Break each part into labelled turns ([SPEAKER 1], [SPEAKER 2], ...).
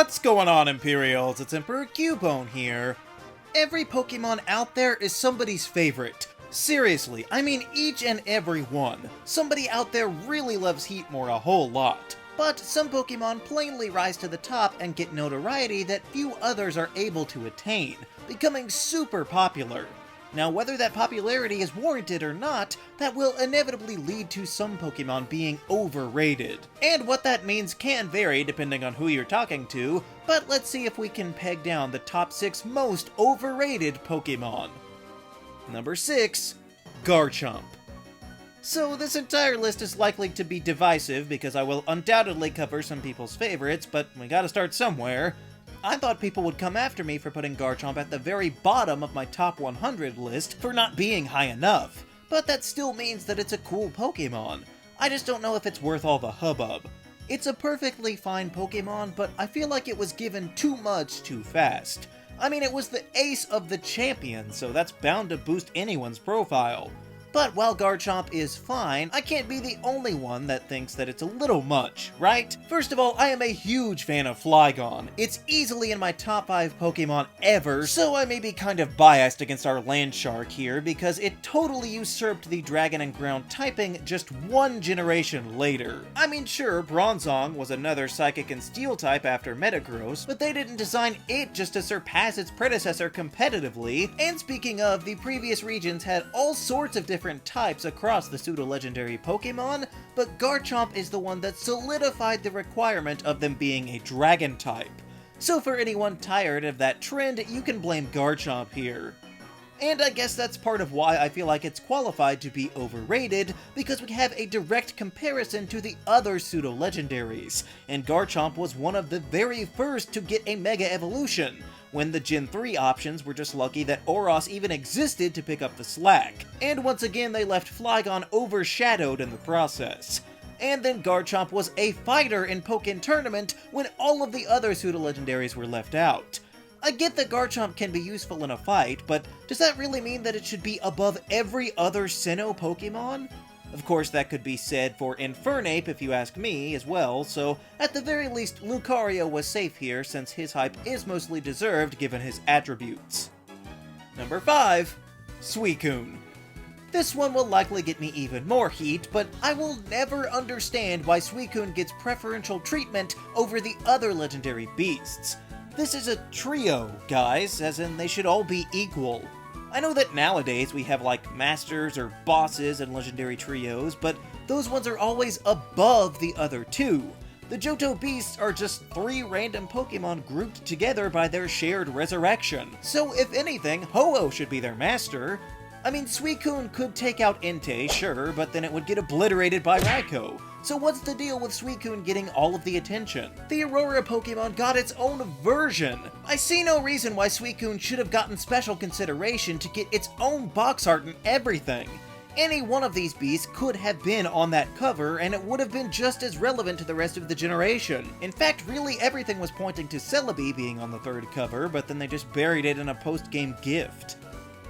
[SPEAKER 1] What's going on, Imperials? It's Emperor Cubone here. Every Pokemon out there is somebody's favorite. Seriously, I mean each and every one. Somebody out there really loves Heatmore a whole lot. But some Pokemon plainly rise to the top and get notoriety that few others are able to attain, becoming super popular. Now, whether that popularity is warranted or not, that will inevitably lead to some Pokemon being overrated. And what that means can vary depending on who you're talking to, but let's see if we can peg down the top 6 most overrated Pokemon. Number 6, Garchomp. So this entire list is likely to be divisive because I will undoubtedly cover some people's favorites, but we gotta start somewhere. I thought people would come after me for putting Garchomp at the very bottom of my top 100 list for not being high enough, but that still means that it's a cool Pokemon. I just don't know if it's worth all the hubbub. It's a perfectly fine Pokemon, but I feel like it was given too much too fast. I mean, it was the ace of the champion, so that's bound to boost anyone's profile. But while Garchomp is fine, I can't be the only one that thinks that it's a little much, right? First of all, I am a huge fan of Flygon. It's easily in my top 5 Pokemon ever, so I may be kind of biased against our Landshark here because it totally usurped the Dragon and Ground typing just one generation later. I mean, sure, Bronzong was another Psychic and Steel type after Metagross, but they didn't design it just to surpass its predecessor competitively. And speaking of, the previous regions had all sorts of different types across the pseudo-legendary Pokemon, but Garchomp is the one that solidified the requirement of them being a dragon type. So for anyone tired of that trend, you can blame Garchomp here. And I guess that's part of why I feel like it's qualified to be overrated, because we have a direct comparison to the other pseudo-legendaries, and Garchomp was one of the very first to get a Mega Evolution, when the Gen 3 options were just lucky that Oros even existed to pick up the slack. And once again, they left Flygon overshadowed in the process. And then Garchomp was a fighter in Pokken Tournament when all of the other pseudo-legendaries were left out. I get that Garchomp can be useful in a fight, but does that really mean that it should be above every other Sinnoh Pokemon? Of course, that could be said for Infernape if you ask me as well, so at the very least, Lucario was safe here since his hype is mostly deserved given his attributes. Number 5, Suicune. This one will likely get me even more heat, but I will never understand why Suicune gets preferential treatment over the other legendary beasts. This is a trio, guys, as in they should all be equal. I know that nowadays we have like masters or bosses and legendary trios, but those ones are always above the other two. The Johto Beasts are just 3 random Pokemon grouped together by their shared resurrection. So if anything, Ho-Oh should be their master. I mean, Suicune could take out Entei, sure, but then it would get obliterated by Raikou. So what's the deal with Suicune getting all of the attention? The Aurora Pokemon got its own version! I see no reason why Suicune should have gotten special consideration to get its own box art and everything. Any one of these beasts could have been on that cover, and it would have been just as relevant to the rest of the generation. In fact, really everything was pointing to Celebi being on the 3rd cover, but then they just buried it in a post-game gift.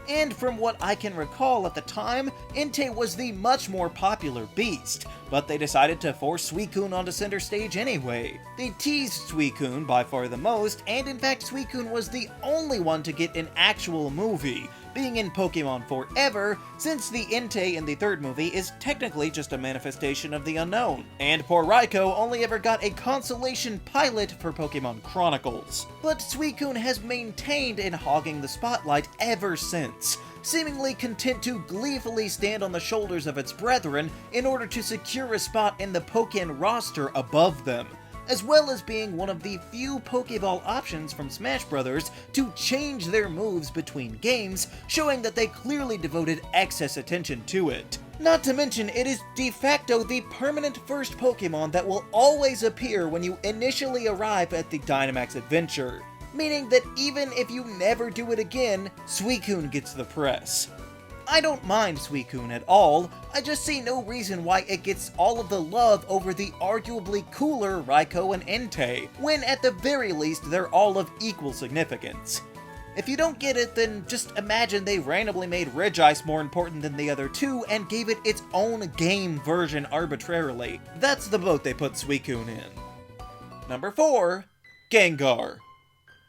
[SPEAKER 1] And from what I can recall at the time, Entei was the much more popular beast, but they decided to force Suicune onto center stage anyway. They teased Suicune by far the most, and in fact Suicune was the only one to get an actual movie, being in Pokemon Forever, since the Entei in the 3rd movie is technically just a manifestation of the unknown. And poor Raikou only ever got a consolation pilot for Pokemon Chronicles. But Suicune has maintained in hogging the spotlight ever since, seemingly content to gleefully stand on the shoulders of its brethren in order to secure a spot in the Pokken roster above them, as well as being one of the few Pokeball options from Smash Bros. To change their moves between games, showing that they clearly devoted excess attention to it. Not to mention, it is de facto the permanent first Pokemon that will always appear when you initially arrive at the Dynamax adventure, meaning that even if you never do it again, Suicune gets the press. I don't mind Suicune at all, I just see no reason why it gets all of the love over the arguably cooler Raikou and Entei, when at the very least they're all of equal significance. If you don't get it, then just imagine they randomly made Regice more important than the other two and gave it its own game version arbitrarily. That's the boat they put Suicune in. Number 4, Gengar.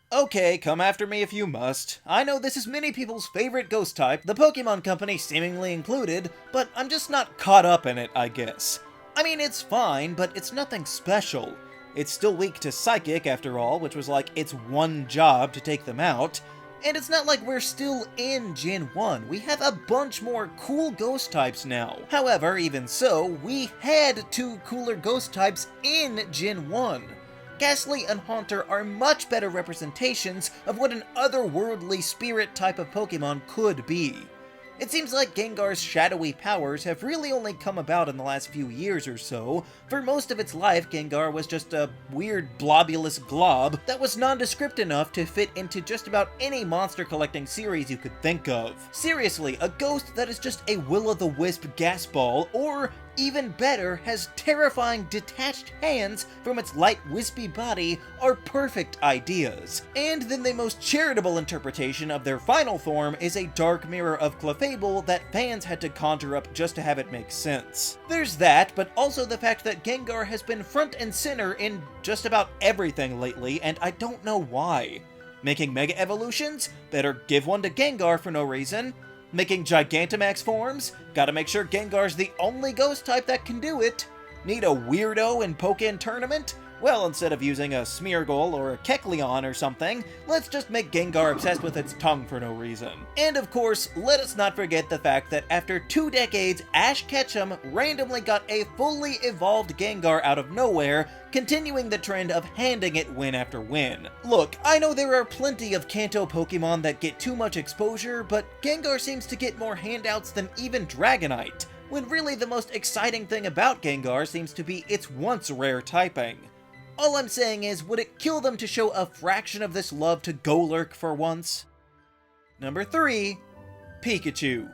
[SPEAKER 1] Okay, come after me if you must. I know this is many people's favorite ghost type, the Pokemon Company seemingly included, but I'm just not caught up in it, I guess. I mean, it's fine, but it's nothing special. It's still weak to Psychic, after all, which was like its one job to take them out. And it's not like we're still in Gen 1, we have a bunch more cool ghost types now. However, even so, we had 2 cooler ghost types in Gen 1. Ghastly and Haunter are much better representations of what an otherworldly spirit type of Pokemon could be. It seems like Gengar's shadowy powers have really only come about in the last few years or so. For most of its life, Gengar was just a weird blobulous glob that was nondescript enough to fit into just about any monster collecting series you could think of. Seriously, a ghost that is just a will-o'-the-wisp gas ball, or even better, has terrifying detached hands from its light wispy body, are perfect ideas. And then the most charitable interpretation of their final form is a dark mirror of Clefable that fans had to conjure up just to have it make sense. There's that, but also the fact that Gengar has been front and center in just about everything lately, and I don't know why. Making Mega Evolutions? Better give one to Gengar for no reason. Making Gigantamax forms? Gotta make sure Gengar's the only ghost type that can do it. Need a weirdo in Pokken Tournament? Well, instead of using a Smeargle or a Kecleon or something, let's just make Gengar obsessed with its tongue for no reason. And of course, let us not forget the fact that after 2 decades, Ash Ketchum randomly got a fully evolved Gengar out of nowhere, continuing the trend of handing it win after win. Look, I know there are plenty of Kanto Pokemon that get too much exposure, but Gengar seems to get more handouts than even Dragonite, when really the most exciting thing about Gengar seems to be its once rare typing. All I'm saying is, would it kill them to show a fraction of this love to Golurk for once? Number 3. Pikachu.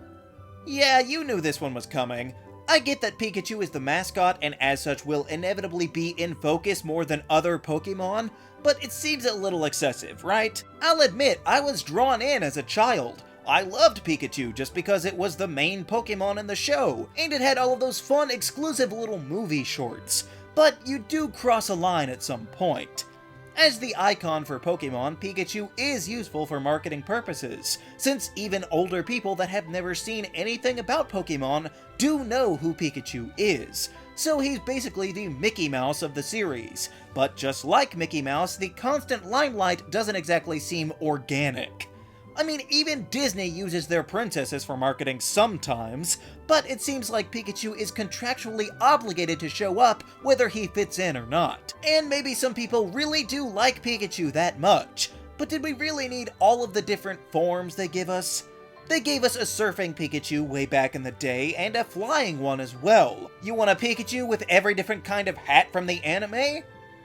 [SPEAKER 1] Yeah, you knew this one was coming. I get that Pikachu is the mascot and as such will inevitably be in focus more than other Pokemon, but it seems a little excessive, right? I'll admit, I was drawn in as a child. I loved Pikachu just because it was the main Pokemon in the show, and it had all of those fun exclusive little movie shorts. But you do cross a line at some point. As the icon for Pokemon, Pikachu is useful for marketing purposes, since even older people that have never seen anything about Pokemon do know who Pikachu is. So he's basically the Mickey Mouse of the series. But just like Mickey Mouse, the constant limelight doesn't exactly seem organic. I mean, even Disney uses their princesses for marketing sometimes, but it seems like Pikachu is contractually obligated to show up whether he fits in or not. And maybe some people really do like Pikachu that much, but did we really need all of the different forms they give us? They gave us a surfing Pikachu way back in the day, and a flying one as well. You want a Pikachu with every different kind of hat from the anime?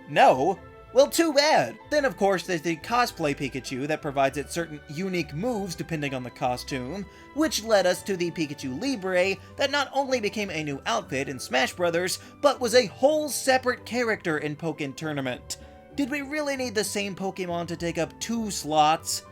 [SPEAKER 1] No. Well, too bad! Then of course there's the cosplay Pikachu that provides it certain unique moves depending on the costume, which led us to the Pikachu Libre that not only became a new outfit in Smash Bros., but was a whole separate character in Pokken Tournament. Did we really need the same Pokemon to take up 2 slots?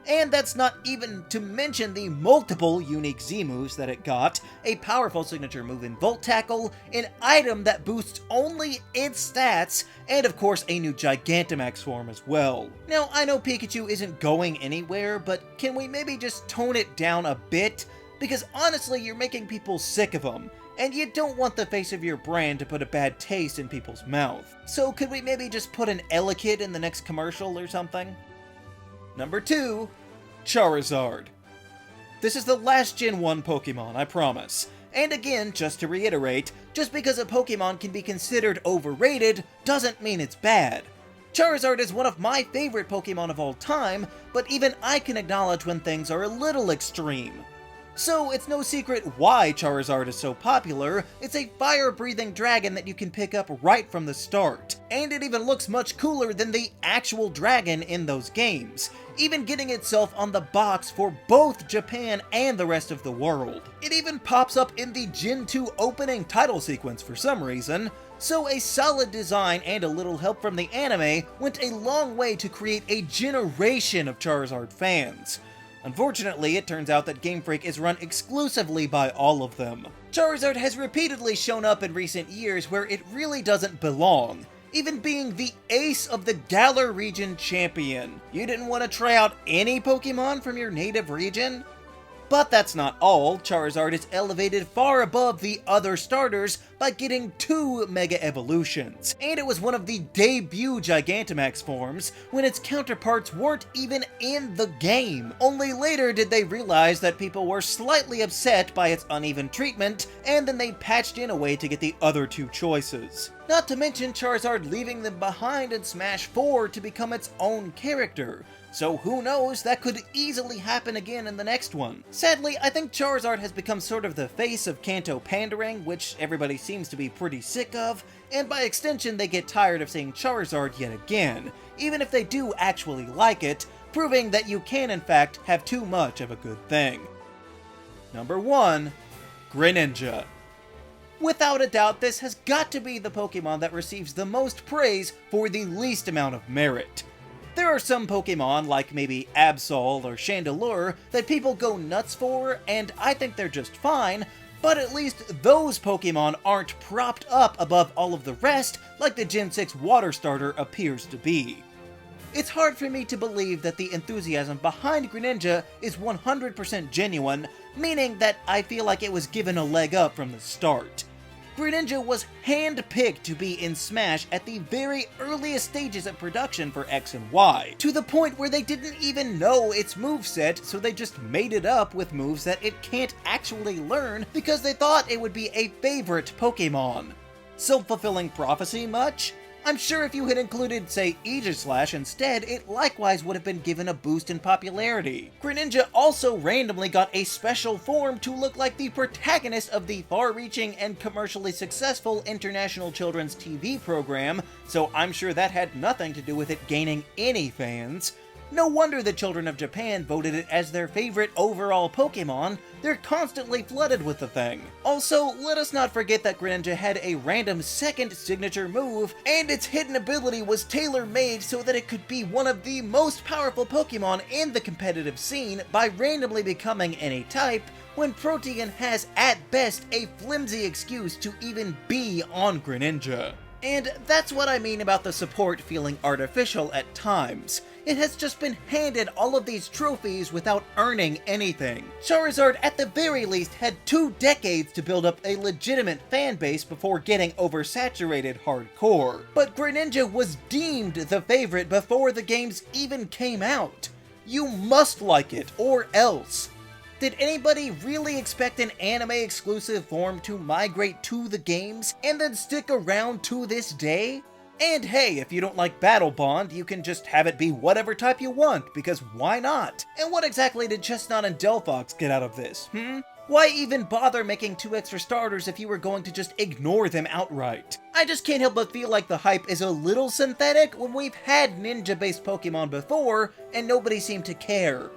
[SPEAKER 1] And that's not even to mention the multiple unique Z-moves that it got, a powerful signature move in Volt Tackle, an item that boosts only its stats, and of course a new Gigantamax form as well. Now, I know Pikachu isn't going anywhere, but can we maybe just tone it down a bit? Because honestly, you're making people sick of him, and you don't want the face of your brand to put a bad taste in people's mouth. So could we maybe just put an Elekid in the next commercial or something? Number 2. Charizard. This is the last Gen 1 Pokemon, I promise. And again, just to reiterate, just because a Pokemon can be considered overrated doesn't mean it's bad. Charizard is one of my favorite Pokemon of all time, but even I can acknowledge when things are a little extreme. So it's no secret why Charizard is so popular. It's a fire-breathing dragon that you can pick up right from the start. And it even looks much cooler than the actual dragon in those games, even getting itself on the box for both Japan and the rest of the world. It even pops up in the Gen 2 opening title sequence for some reason, so a solid design and a little help from the anime went a long way to create a generation of Charizard fans. Unfortunately, it turns out that Game Freak is run exclusively by all of them. Charizard has repeatedly shown up in recent years where it really doesn't belong. even being the ace of the Galar region champion. You didn't want to try out any Pokemon from your native region? But that's not all. Charizard is elevated far above the other starters by getting 2 Mega Evolutions, and it was one of the debut Gigantamax forms when its counterparts weren't even in the game. Only later did they realize that people were slightly upset by its uneven treatment, and then they patched in a way to get the other 2 choices. Not to mention Charizard leaving them behind in Smash 4 to become its own character. So who knows, that could easily happen again in the next one. Sadly, I think Charizard has become sort of the face of Kanto pandering, which everybody seems to be pretty sick of, and by extension they get tired of saying Charizard yet again, even if they do actually like it, proving that you can in fact have too much of a good thing. Number 1. Greninja. Without a doubt, this has got to be the Pokemon that receives the most praise for the least amount of merit. There are some Pokemon, like maybe Absol or Chandelure, that people go nuts for, and I think they're just fine, but at least those Pokemon aren't propped up above all of the rest like the Gen 6 Water Starter appears to be. It's hard for me to believe that the enthusiasm behind Greninja is 100% genuine, meaning that I feel like it was given a leg up from the start. Greninja was hand-picked to be in Smash at the very earliest stages of production for X and Y, to the point where they didn't even know its moveset, so they just made it up with moves that it can't actually learn because they thought it would be a favorite Pokemon. Self-fulfilling prophecy much? I'm sure if you had included, say, Aegislash instead, it likewise would have been given a boost in popularity. Greninja also randomly got a special form to look like the protagonist of the far-reaching and commercially successful international children's TV program, so I'm sure that had nothing to do with it gaining any fans. No wonder the children of Japan voted it as their favorite overall Pokemon. They're constantly flooded with the thing. Also, let us not forget that Greninja had a random second signature move, and its hidden ability was tailor-made so that it could be one of the most powerful Pokemon in the competitive scene by randomly becoming any type, when Protean has at best a flimsy excuse to even be on Greninja. And that's what I mean about the support feeling artificial at times. It has just been handed all of these trophies without earning anything. Charizard at the very least had 2 decades to build up a legitimate fanbase before getting oversaturated hardcore. But Greninja was deemed the favorite before the games even came out. You must like it, or else. Did anybody really expect an anime-exclusive form to migrate to the games and then stick around to this day? And hey, if you don't like Battle Bond, you can just have it be whatever type you want, because why not? And what exactly did Chestnut and Delphox get out of this, Why even bother making 2 extra starters if you were going to just ignore them outright? I just can't help but feel like the hype is a little synthetic when we've had ninja-based Pokemon before, and nobody seemed to care.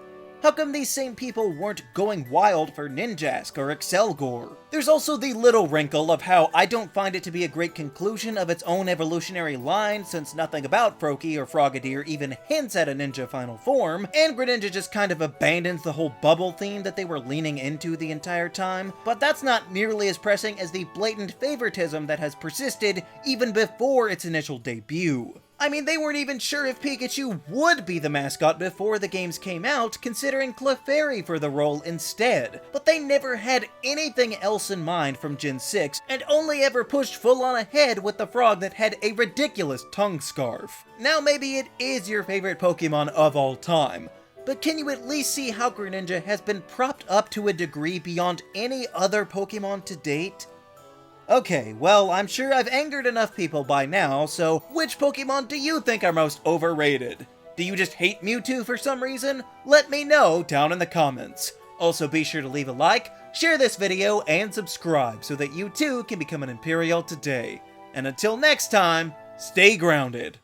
[SPEAKER 1] How come these same people weren't going wild for Ninjask or Excelgor? There's also the little wrinkle of how I don't find it to be a great conclusion of its own evolutionary line, since nothing about Froakie or Frogadier even hints at a ninja final form, and Greninja just kind of abandons the whole bubble theme that they were leaning into the entire time, but that's not nearly as pressing as the blatant favoritism that has persisted even before its initial debut. I mean, they weren't even sure if Pikachu would be the mascot before the games came out, considering Clefairy for the role instead. But they never had anything else in mind from Gen 6, and only ever pushed full on ahead with the frog that had a ridiculous tongue scarf. Now maybe it is your favorite Pokemon of all time, but can you at least see how Greninja has been propped up to a degree beyond any other Pokemon to date? Okay, well, I'm sure I've angered enough people by now, so which Pokemon do you think are most overrated? Do you just hate Mewtwo for some reason? Let me know down in the comments. Also, be sure to leave a like, share this video, and subscribe so that you too can become an Imperial today. And until next time, stay grounded.